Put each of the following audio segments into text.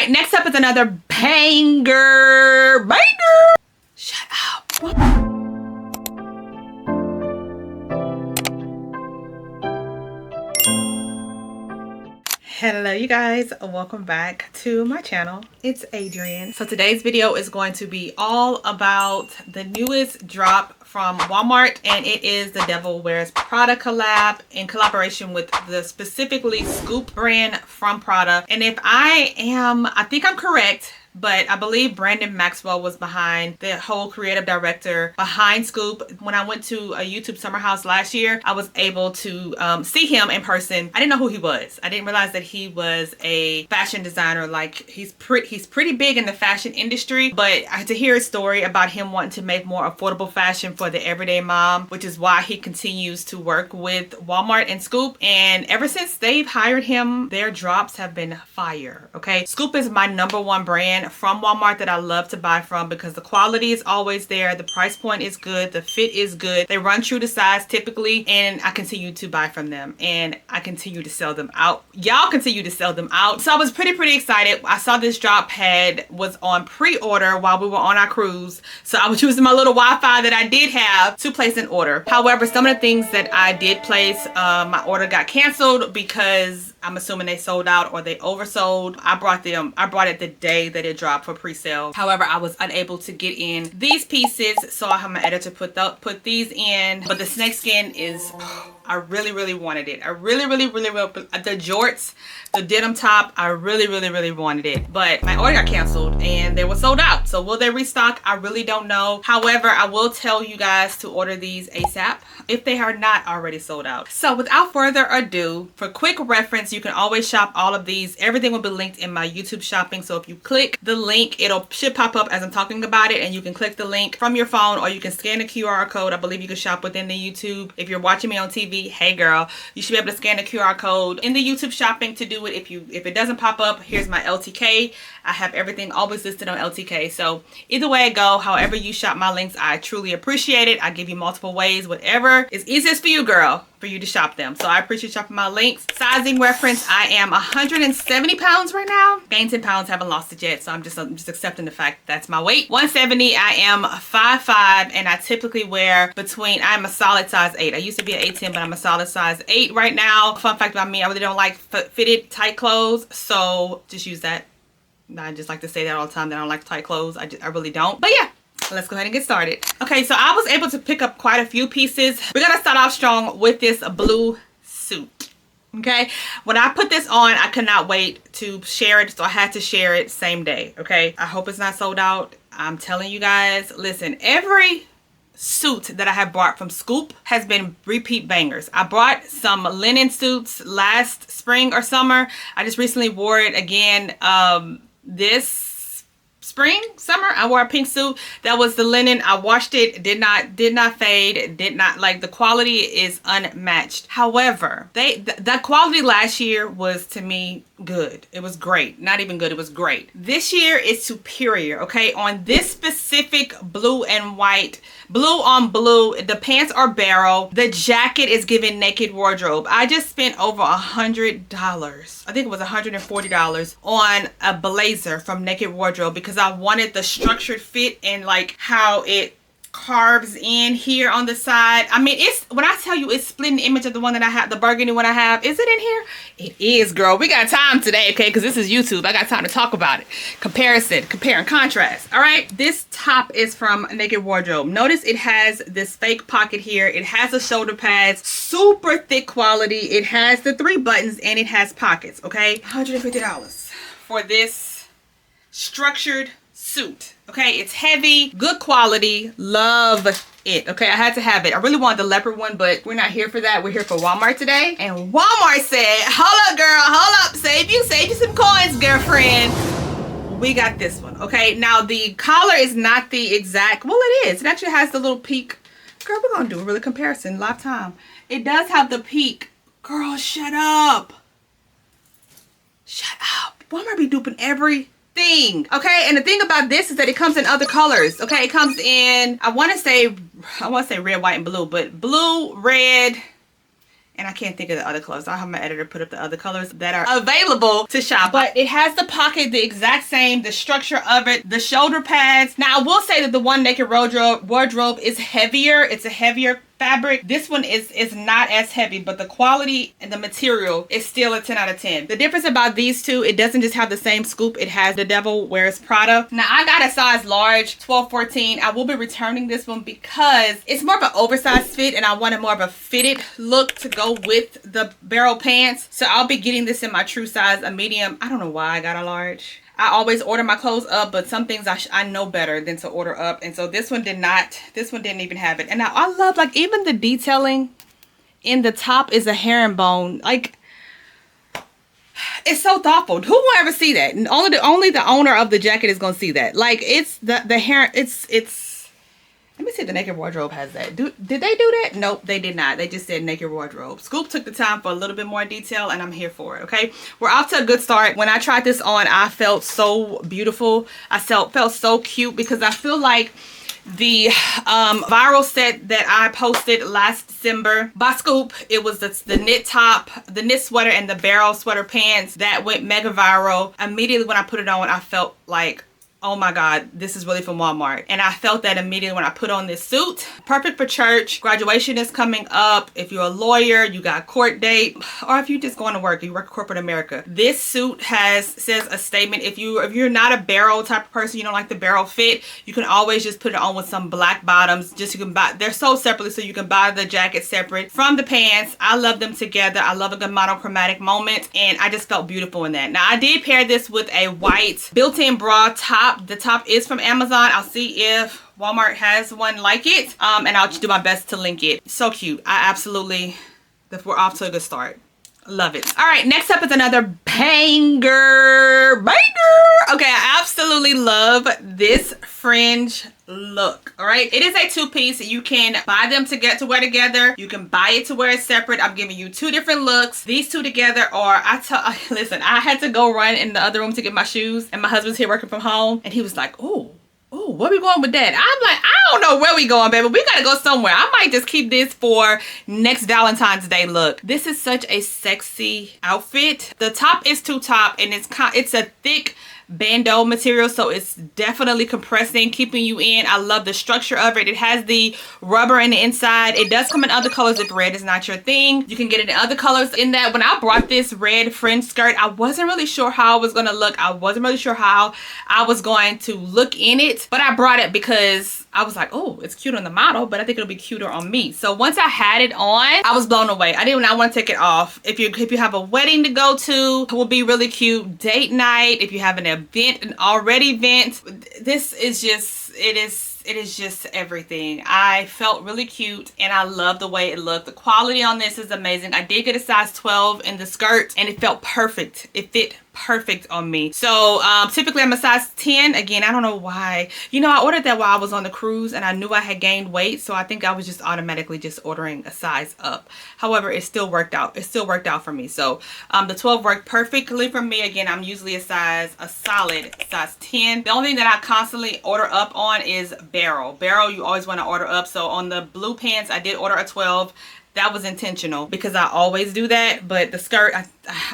right, next up is another banger. Shut up. Hello you guys, welcome back to my channel. It's Adrianne. So today's video is going to be all about the newest drop from Walmart, and it is the Devil Wears Prada collab in collaboration with the specifically Scoop brand from Prada. And if I think I'm correct, but I believe Brandon Maxwell was behind the whole creative director behind Scoop. When I went to a YouTube summer house last year, I was able to see him in person. I didn't know who he was. I didn't realize that he was a fashion designer. Like he's pretty big in the fashion industry, but I had to hear a story about him wanting to make more affordable fashion for the everyday mom, which is why he continues to work with Walmart and Scoop. And ever since they've hired him, their drops have been fire. Okay, Scoop is my #1 brand from Walmart that I love to buy from because the quality is always there, the price point is good, the fit is good, they run true to size typically, and I continue to buy from them and I continue to sell them out. Y'all continue to sell them out. So I was pretty excited. I saw this drop was on pre-order while we were on our cruise, so I was using my little Wi-Fi that I did have to place an order. However, some of the things that I did place, my order got canceled because I'm assuming they sold out or they oversold. I brought it the day that it dropped for pre-sale. However, I was unable to get in these pieces, so I have my editor put these in. But the snakeskin is, I really wanted it. I really the jorts, the denim top, I really wanted it. But my order got canceled and they were sold out. So will they restock? I really don't know. However, I will tell you guys to order these ASAP if they are not already sold out. So without further ado, for quick reference, you can always shop all of these. Everything will be linked in my YouTube shopping. So if you click the link, should pop up as I'm talking about it, and you can click the link from your phone or you can scan the QR code. I believe you can shop within the YouTube. If you're watching me on TV, hey girl, you should be able to scan the QR code in the YouTube shopping to do it. If it doesn't pop up, here's my LTK. I have everything always listed on LTK. So either way I go, however you shop my links, I truly appreciate it. I give you multiple ways, whatever is easiest for you, girl, for you to shop them. So I appreciate shopping my links. Sizing reference, I am 170 pounds right now. Gained 10 pounds, haven't lost it yet. So I'm just accepting the fact that's my weight. 170, I am 5'5", and I typically wear I'm a solid size 8. I used to be an 8'10", but I'm a solid size 8 right now. Fun fact about me, I really don't like fitted tight clothes. So just use that. I just like to say that all the time that I don't like tight clothes. I really don't. But yeah, let's go ahead and get started. Okay, so I was able to pick up quite a few pieces. We're gonna start off strong with this blue suit. Okay, when I put this on, I could not wait to share it, so I had to share it same day. Okay, I hope it's not sold out. I'm telling you guys, listen, every suit that I have bought from Scoop has been repeat bangers. I bought some linen suits last spring or summer. I just recently wore it again this summer. I wore a pink suit that was the linen. I washed it, did not fade, the quality is unmatched. However, the quality last year was, to me, good. It was great. Not even good, it was great. This year is superior. Okay, on this specific blue and white, blue on blue, the pants are barrel, the jacket is giving naked wardrobe. I just spent over $100, I think it was $140 on a blazer from Naked Wardrobe because I wanted the structured fit and like how it carves in here on the side. I mean, it's, when I tell you it's splitting the image of the one that I have, the burgundy one I have. Is it in here? It is, girl. We got time today, okay? Because this is YouTube. I got time to talk about it. Comparison, compare and contrast. All right, this top is from Naked Wardrobe. Notice it has this fake pocket here. It has the shoulder pads, super thick quality. It has the 3 buttons and it has pockets, okay? $150 for this structured suit. Okay, it's heavy, good quality, love it. Okay, I had to have it. I really wanted the leopard one, but we're not here for that. We're here for Walmart today. And Walmart said, hold up, girl, hold up, save you some coins, girlfriend. We got this one. Okay, now the collar is not the exact, well, it is. It actually has the little peak. Girl, we're gonna do a really comparison, live time. It does have the peak. Girl, shut up. Shut up. Walmart be duping everything. Okay, and the thing about this is that it comes in other colors. Okay, it comes in, I want to say red, white, and blue, but blue, red, And I can't think of the other colors. I'll have my editor put up the other colors that are available to shop. But it has the pocket the exact same, the structure of it, the shoulder pads. Now I will say that the One Naked wardrobe is heavier. It's a heavier fabric. This one is not as heavy, but the quality and the material is still a 10 out of 10. The difference about these two, it doesn't just have the same scoop, it has the Devil Wears Prada. Now I got a size large, 12-14. I will be returning this one because it's more of an oversized fit and I wanted more of a fitted look to go with the barrel pants. So I'll be getting this in my true size, a medium. I don't know why I got a large. I always order my clothes up, but some things I know better than to order up. And so this one did not. This one didn't even have it. And now I love, like, even the detailing in the top is a herringbone. Like, it's so thoughtful. Who will ever see that? And only the owner of the jacket is gonna see that. Like, it's the hair. It's. Let me see if the Naked Wardrobe has that. Did they do that? Nope, they did not. They just said Naked Wardrobe. Scoop took the time for a little bit more detail and I'm here for it, okay? We're off to a good start. When I tried this on, I felt so beautiful. I felt so cute because I feel like the viral set that I posted last December by Scoop, it was the knit top, the knit sweater, and the barrel sweater pants that went mega viral. Immediately when I put it on, I felt like, oh my God, this is really from Walmart. And I felt that immediately when I put on this suit. Perfect for church. Graduation is coming up. If you're a lawyer, you got court date, or if you're just going to work, you work corporate America. This suit says a statement. If you're not a barrel type of person, you don't like the barrel fit, you can always just put it on with some black bottoms. Just you can buy, they're sold separately, so you can buy the jacket separate from the pants. I love them together. I love a good monochromatic moment, and I just felt beautiful in that. Now I did pair this with a white built-in bra top. The top is from Amazon. I'll see if Walmart has one like it, and I'll do my best to link it. So cute. We're off to a good start. Love it. All right, next up is another banger. Okay, I absolutely love this fringe look. All right, it is a two-piece. You can buy them to wear together. You can buy it to wear it separate. I'm giving you two different looks. These two together are, listen, I had to go run in the other room to get my shoes, and my husband's here working from home, and he was like, oh, where we going with that? I'm like, I don't know where we going, baby. We gotta go somewhere. I might just keep this for next Valentine's Day look. This is such a sexy outfit. The top is too top, and it's a thick bandeau material, so it's definitely compressing, keeping you in. I love the structure of it. It has the rubber in the inside. It does come in other colors if red is not your thing. You can get it in other colors. In that, when I brought this red fringe skirt, I wasn't really sure how I was gonna look. I wasn't really sure how I was going to look in it, but I brought it because I was like, oh, it's cute on the model, but I think it'll be cuter on me. So once I had it on, I was blown away. I did not want to take it off. If you have a wedding to go to, it will be really cute. Date night, if you have an event, an already event, this is just, it is just everything. I felt really cute and I love the way it looked. The quality on this is amazing. I did get a size 12 in the skirt and it felt perfect. It fit perfect on me. So typically I'm a size 10. Again, I don't know why. You know, I ordered that while I was on the cruise and I knew I had gained weight, so I think I was just automatically just ordering a size up. However, it still worked out. It still worked out for me. So the 12 worked perfectly for me. Again, I'm usually a solid size 10. The only thing that I constantly order up on is barrel. Barrel, you always want to order up. So on the blue pants, I did order a 12. That was intentional because I always do that. But the skirt,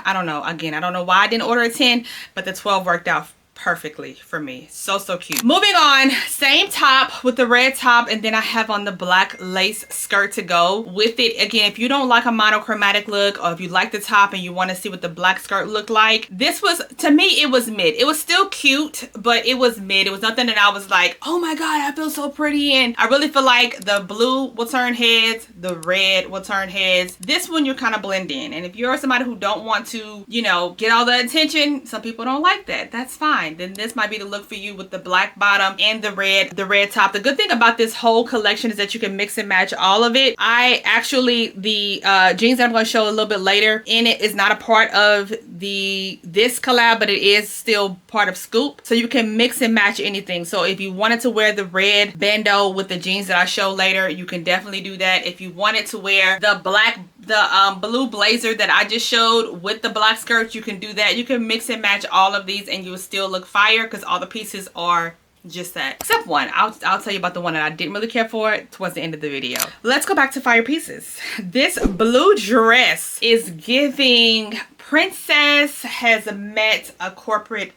I don't know. Again, I don't know why I didn't order a 10, but the 12 worked out perfectly for me. So cute. Moving on, same top with the red top, and then I have on the black lace skirt to go with it. Again, if you don't like a monochromatic look, or if you like the top and you want to see what the black skirt looked like, this was, to me, it was mid. It was still cute, but it was mid. It was nothing that I was like, oh my God, I feel so pretty in. I really feel like the blue will turn heads, the red will turn heads. This one, you're kind of blend in. And if you're somebody who don't want to, you know, get all the attention, some people don't like that. That's fine. Then this might be the look for you with the black bottom and the red top. The good thing about this whole collection is that you can mix and match all of it. I actually, the jeans that I'm going to show a little bit later in it is not a part of this collab, but it is still part of Scoop. So you can mix and match anything. So if you wanted to wear the red bandeau with the jeans that I show later, you can definitely do that. If you wanted to wear the blue blazer that I just showed with the black skirt, you can do that. You can mix and match all of these and you will still look fire because all the pieces are just that, except one. I'll tell you about the one that I didn't really care for towards the end of the video. Let's go back to fire pieces. This blue dress is giving princess has met a corporate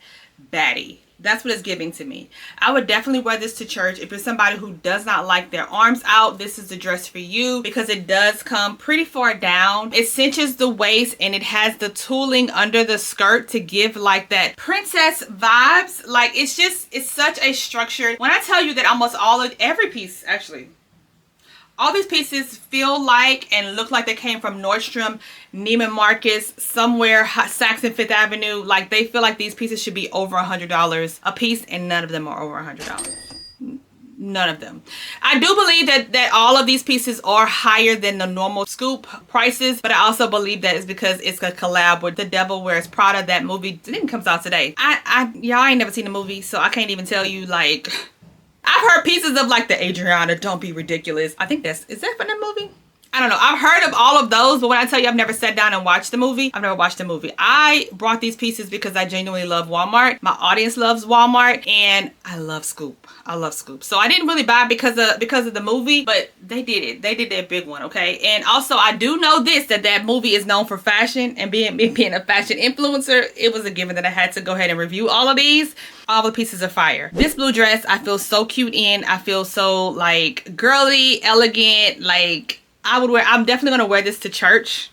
baddie. That's what it's giving to me. I would definitely wear this to church. If you're somebody who does not like their arms out, this is the dress for you because it does come pretty far down. It cinches the waist and it has the tooling under the skirt to give like that princess vibes. Like it's such a structured, when I tell you that almost every piece actually, all these pieces feel like and look like they came from Nordstrom, Neiman Marcus, somewhere, Saks and Fifth Avenue. Like they feel like these pieces should be over $100 a piece, and none of them are over $100. None of them. I do believe that all of these pieces are higher than the normal scoop prices, but I also believe that it's because it's a collab with The Devil Wears Prada. That movie didn't come out today. Y'all ain't never seen the movie, so I can't even tell you like. I've heard pieces of like the Adrianne, don't be ridiculous. I think is that from that movie? I don't know. I've heard of all of those, but when I tell you I've never sat down and watched the movie, I've never watched the movie. I brought these pieces because I genuinely love Walmart. My audience loves Walmart, and I love Scoop. I love Scoop. So I didn't really buy it because of the movie, but they did it. They did that big one, okay? And also I do know this, that movie is known for fashion, and being a fashion influencer, it was a given that I had to go ahead and review all of these. All the pieces are fire. This blue dress, I feel so cute in. I feel so like girly, elegant, like I'm definitely gonna wear this to church.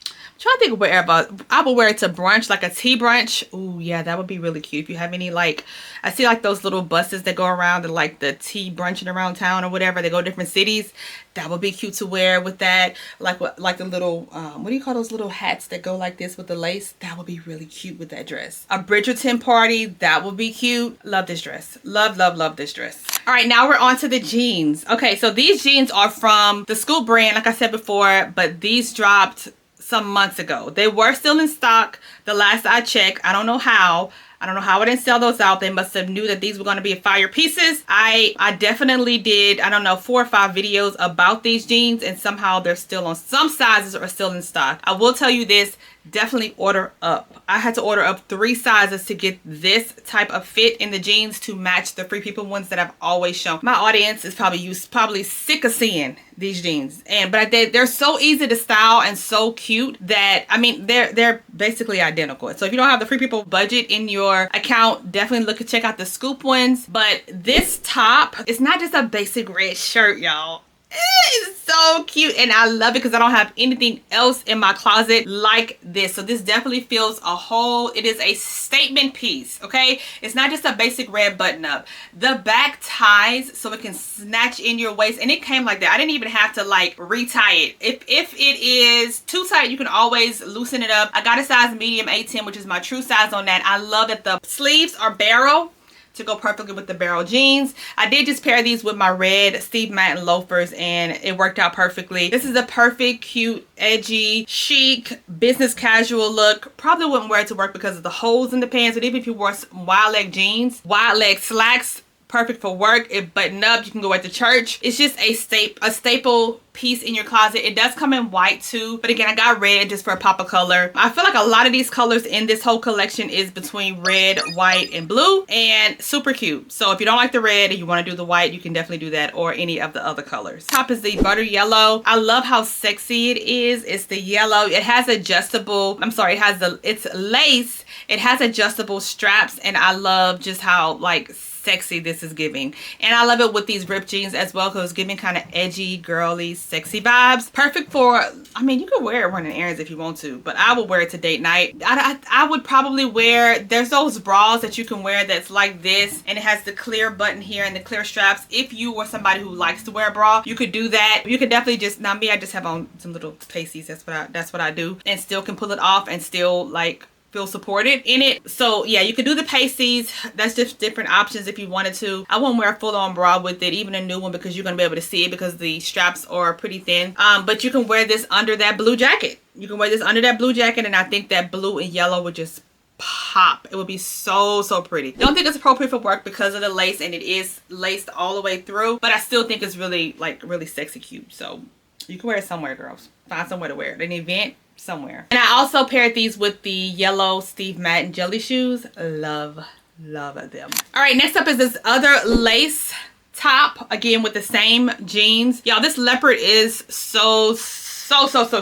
I'm trying to think of I would wear it to brunch, like a tea brunch. Ooh, yeah, that would be really cute. If you have any, like, I see like those little buses that go around and like the tea brunching around town or whatever. They go to different cities. That would be cute to wear with that. Like the little, what do you call those little hats that go like this with the lace? That would be really cute with that dress. A Bridgerton party, that would be cute. Love this dress. Love, love, love this dress. All right, now we're on to the jeans. Okay, so these jeans are from the Scoop brand, like I said before, but these dropped some months ago. They were still in stock the last I checked. I don't know how. I don't know how I didn't sell those out. They must have knew that these were going to be fire pieces. I definitely did, I don't know, 4 or 5 videos about these jeans, and somehow they're still on, some sizes are still in stock. I will tell you this, definitely order up. I had to order up 3 sizes to get this type of fit in the jeans to match the Free People ones that I've always shown. My audience is probably sick of seeing these jeans, but they're so easy to style and so cute that, I mean, they're basically identical. So if you don't have the Free People budget in your account, definitely check out the Scoop ones. But this top, it's not just a basic red shirt, y'all. It's so cute, and I love it because I don't have anything else in my closet like this. So this definitely feels it is a statement piece, okay? It's not just a basic red button up. The back ties so it can snatch in your waist, and it came like that. I didn't even have to like retie it. If it is too tight, you can always loosen it up. I got a size medium 810, which is my true size on that. I love that the sleeves are barrel to go perfectly with the barrel jeans. I did just pair these with my red Steve Madden loafers, and it worked out perfectly. This is a perfect, cute, edgy, chic, business casual look. Probably wouldn't wear it to work because of the holes in the pants, but even if you wore wide leg jeans, wide leg slacks, perfect for work. It button up, you can go at the church. It's just a staple piece in your closet. It does come in white too, but again, I got red just for a pop of color. I feel like a lot of these colors in this whole collection is between red, white, and blue, and super cute. So if you don't like the red and you want to do the white, you can definitely do that, or any of the other colors. Top is the butter yellow. I love how sexy it is. It's the yellow. It has adjustable, it's lace. It has adjustable straps, and I love just how like sexy this is giving. And I love it with these ripped jeans as well, because it's giving kind of edgy, girly, sexy vibes. Perfect for, I mean, you could wear it running errands if you want to, but I would wear it to date night. I would probably wear, there's those bras that you can wear that's like this, and it has the clear button here and the clear straps. If you were somebody who likes to wear a bra, you could do that. You could definitely just, not me, I just have on some little pasties. That's what I do, and still can pull it off and still like feel supported in it. So yeah, you could do the pasties. That's just different options if you wanted to. I won't wear a full-on bra with it, even a new one, because you're gonna be able to see it because the straps are pretty thin. But you can wear this under that blue jacket. You can wear this under that blue jacket, and I think that blue and yellow would just pop. It would be so pretty. Don't think it's appropriate for work because of the lace, and it is laced all the way through, but I still think it's really sexy cute. So you can wear it somewhere, girls. Find somewhere to wear it. An event, somewhere. And I also paired these with the yellow Steve Madden jelly shoes. Love love them. All right, next up is this other lace top, again with the same jeans. Y'all, this leopard is so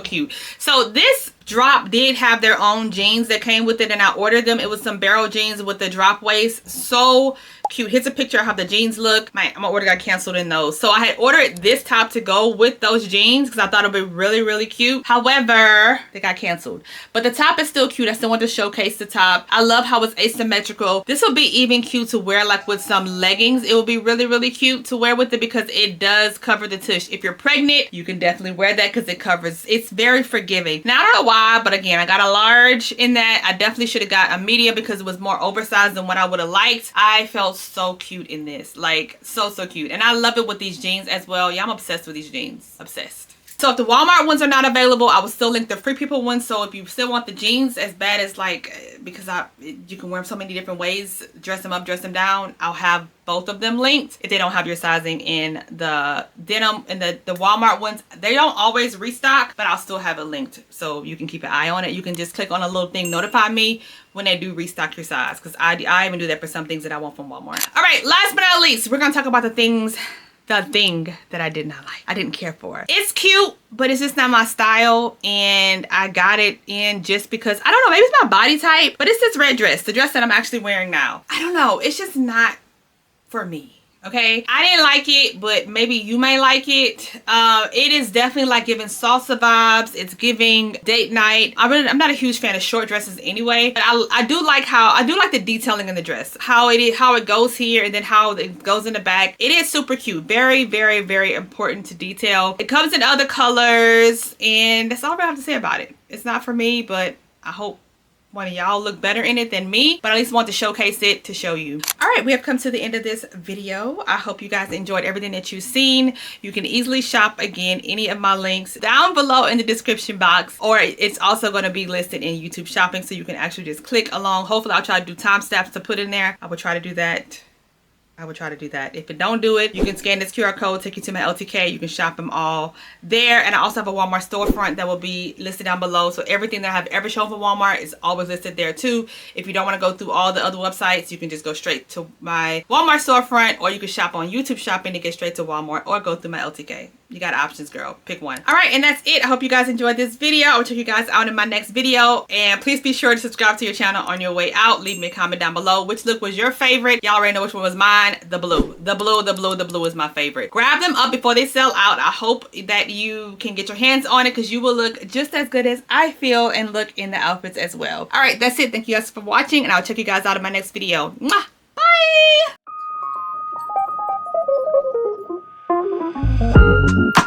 cute. So this drop did have their own jeans that came with it, and I ordered them. It was some barrel jeans with the drop waist. So cute. Here's a picture of how the jeans look. My order got canceled in those. So I had ordered this top to go with those jeans because I thought it would be really cute. However, they got canceled. But the top is still cute. I still want to showcase the top. I love how it's asymmetrical. This will be even cute to wear like with some leggings. It will be really cute to wear with it because it does cover the tush. If you're pregnant, you can definitely wear that because it covers. It's very forgiving. Now, I don't know why, but again, I got a large in that. I definitely should have got a medium because it was more oversized than what I would have liked. I felt so cute in this, like so cute, and I love it with these jeans as well. Yeah, I'm obsessed with these jeans, obsessed. So if the Walmart ones are not available, I will still link the Free People ones. So if you still want the jeans as bad as like, because you can wear them so many different ways, dress them up, dress them down, I'll have both of them linked. If they don't have your sizing in the denim and the Walmart ones, they don't always restock, but I'll still have it linked so you can keep an eye on it. You can just click on a little thing, notify me when they do restock your size, because I even do that for some things that I want from Walmart. All right, last but not least, we're gonna talk about the thing that I did not like. I didn't care for. It's cute, but it's just not my style, and I got it in just because, I don't know, maybe it's my body type, but it's this red dress, the dress that I'm actually wearing now. I don't know, it's just not for me. Okay, I didn't like it, but maybe you may like it. It is definitely like giving salsa vibes. It's giving date night. I'm not a huge fan of short dresses anyway, but I do like the detailing in the dress, how it goes here and then how it goes in the back. It is super cute, very important to detail. It comes in other colors, and that's all I have to say about it. It's not for me, but I hope one of y'all look better in it than me, but I at least want to showcase it to show you. All right, we have come to the end of this video. I hope you guys enjoyed everything that you've seen. You can easily shop again any of my links down below in the description box, or it's also going to be listed in YouTube shopping, so you can actually just click along. Hopefully I'll try to do timestamps to put in there. I will try to do that. If it don't do it, you can scan this QR code, take you to my LTK. You can shop them all there. And I also have a Walmart storefront that will be listed down below. So everything that I have ever shown for Walmart is always listed there too. If you don't want to go through all the other websites, you can just go straight to my Walmart storefront, or you can shop on YouTube shopping to get straight to Walmart, or go through my LTK. You got options, girl. Pick one. All right, and that's it. I hope you guys enjoyed this video. I will check you guys out in my next video. And please be sure to subscribe to your channel on your way out. Leave me a comment down below. Which look was your favorite? Y'all already know which one was mine. The blue. The blue is my favorite. Grab them up before they sell out. I hope that you can get your hands on it, because you will look just as good as I feel and look in the outfits as well. All right, that's it. Thank you guys for watching, and I'll check you guys out in my next video. Mwah! Bye!